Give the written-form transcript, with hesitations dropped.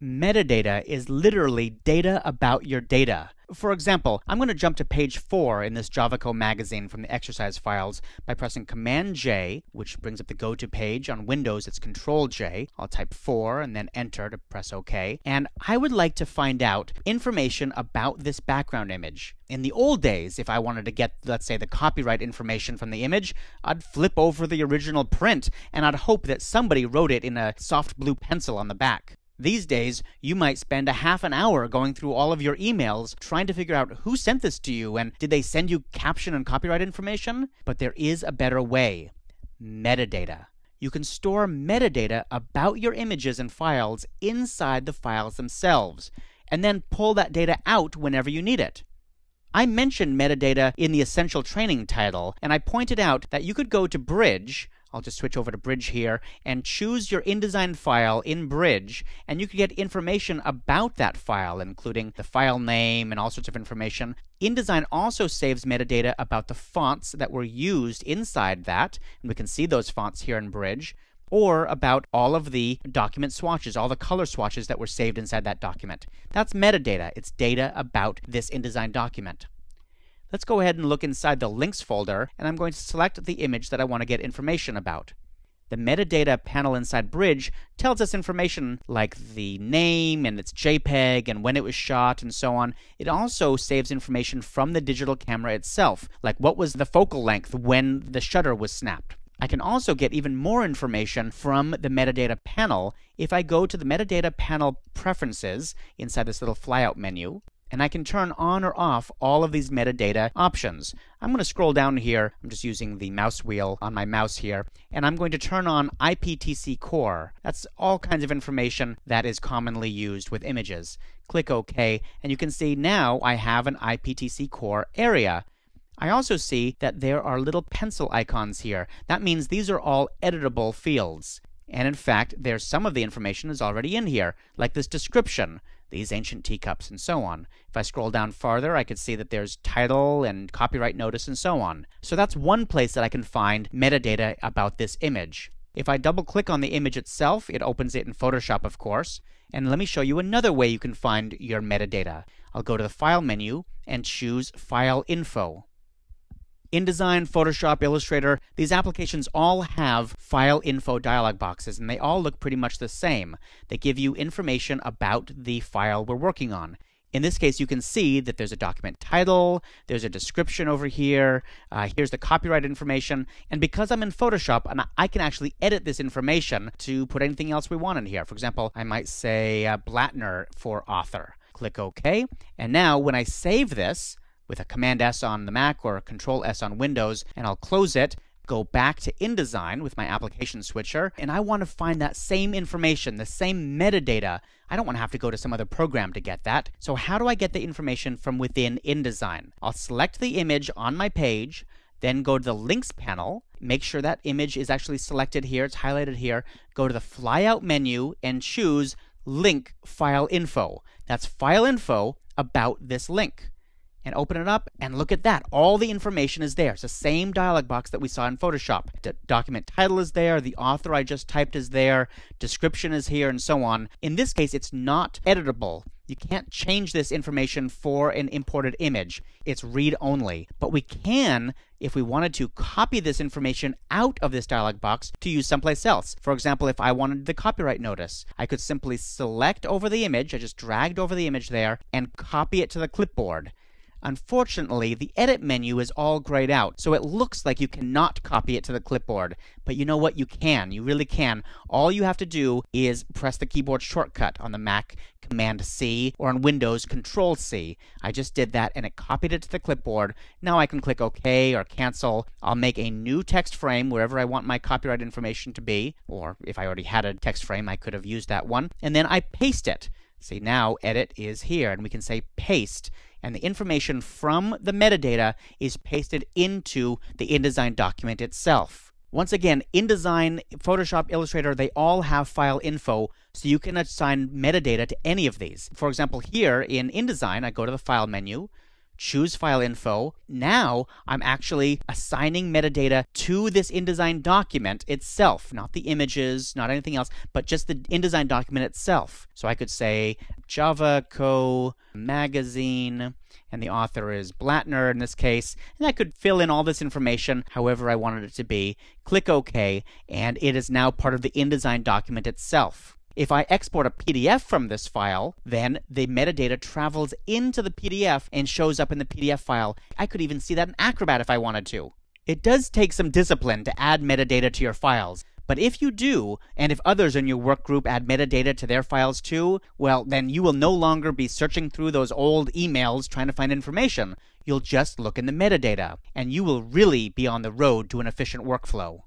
Metadata is literally data about your data. For example, I'm going to jump to page 4 in this JavaCo magazine from the exercise files by pressing Command-J, which brings up the Go-To page. On Windows, it's Control-J. I'll type 4 and then Enter to press OK. And I would like to find out information about this background image. In the old days, if I wanted to get, let's say, the copyright information from the image, I'd flip over the original print and I'd hope that somebody wrote it in a soft blue pencil on the back. These days, you might spend a half an hour going through all of your emails trying to figure out who sent this to you and did they send you caption and copyright information? But there is a better way. Metadata. You can store metadata about your images and files inside the files themselves, and then pull that data out whenever you need it. I mentioned metadata in the Essential Training title, and I pointed out that you could go to Bridge. I'll just switch over to Bridge here and choose your InDesign file in Bridge, and you can get information about that file, including the file name and all sorts of information. InDesign also saves metadata about the fonts that were used inside that, and we can see those fonts here in Bridge, or about all of the document swatches, all the color swatches that were saved inside that document. That's metadata. It's data about this InDesign document. Let's go ahead and look inside the links folder, and I'm going to select the image that I want to get information about. The metadata panel inside Bridge tells us information like the name and its JPEG and when it was shot and so on. It also saves information from the digital camera itself, like what was the focal length when the shutter was snapped. I can also get even more information from the metadata panel if I go to the metadata panel preferences inside this little flyout menu, and I can turn on or off all of these metadata options. I'm going to scroll down here. I'm just using the mouse wheel on my mouse here, and I'm going to turn on IPTC Core. That's all kinds of information that is commonly used with images. Click OK, and you can see now I have an IPTC Core area. I also see that there are little pencil icons here. That means these are all editable fields. And in fact, there's some of the information is already in here, like this description, these ancient teacups, and so on. If I scroll down farther, I could see that there's title and copyright notice and so on. So that's one place that I can find metadata about this image. If I double-click on the image itself, it opens it in Photoshop, of course. And let me show you another way you can find your metadata. I'll go to the File menu and choose File Info. InDesign, Photoshop, Illustrator, these applications all have file info dialog boxes, and they all look pretty much the same. They give you information about the file we're working on. In this case, you can see that there's a document title, there's a description over here, here's the copyright information, and because I'm in Photoshop, I can actually edit this information to put anything else we want in here. For example, I might say Blattner for author. Click OK, and now when I save this, with a Command-S on the Mac or a Control-S on Windows, and I'll close it, go back to InDesign with my application switcher, and I want to find that same information, the same metadata. I don't want to have to go to some other program to get that. So how do I get the information from within InDesign? I'll select the image on my page, then go to the Links panel, make sure that image is actually selected here, it's highlighted here, go to the Flyout menu and choose Link File Info. That's File Info about this link. And open it up, and look at that. All the information is there. It's the same dialog box that we saw in Photoshop. The document title is there, the author I just typed is there, description is here, and so on. In this case, it's not editable. You can't change this information for an imported image. It's read-only. But we can, if we wanted to, copy this information out of this dialog box to use someplace else. For example, if I wanted the copyright notice, I could simply select over the image, I just dragged over the image there, and copy it to the clipboard. Unfortunately, the edit menu is all grayed out, so it looks like you cannot copy it to the clipboard. But you know what? You can. You really can. All you have to do is press the keyboard shortcut on the Mac, Command-C, or on Windows, Control-C. I just did that, and it copied it to the clipboard. Now I can click OK or Cancel. I'll make a new text frame wherever I want my copyright information to be, or if I already had a text frame, I could have used that one. And then I paste it. See, now Edit is here, and we can say Paste. And the information from the metadata is pasted into the InDesign document itself. Once again, InDesign, Photoshop, Illustrator, they all have file info, so you can assign metadata to any of these. For example, here in InDesign, I go to the File menu, choose file info. Now I'm actually assigning metadata to this InDesign document itself, not the images, not anything else, but just the InDesign document itself. So I could say Javaco magazine, and the author is Blattner in this case, and I could fill in all this information however I wanted it to be, click OK, and it is now part of the InDesign document itself. If I export a PDF from this file, then the metadata travels into the PDF and shows up in the PDF file. I could even see that in Acrobat if I wanted to. It does take some discipline to add metadata to your files, but if you do, and if others in your work group add metadata to their files too, well, then you will no longer be searching through those old emails trying to find information. You'll just look in the metadata, and you will really be on the road to an efficient workflow.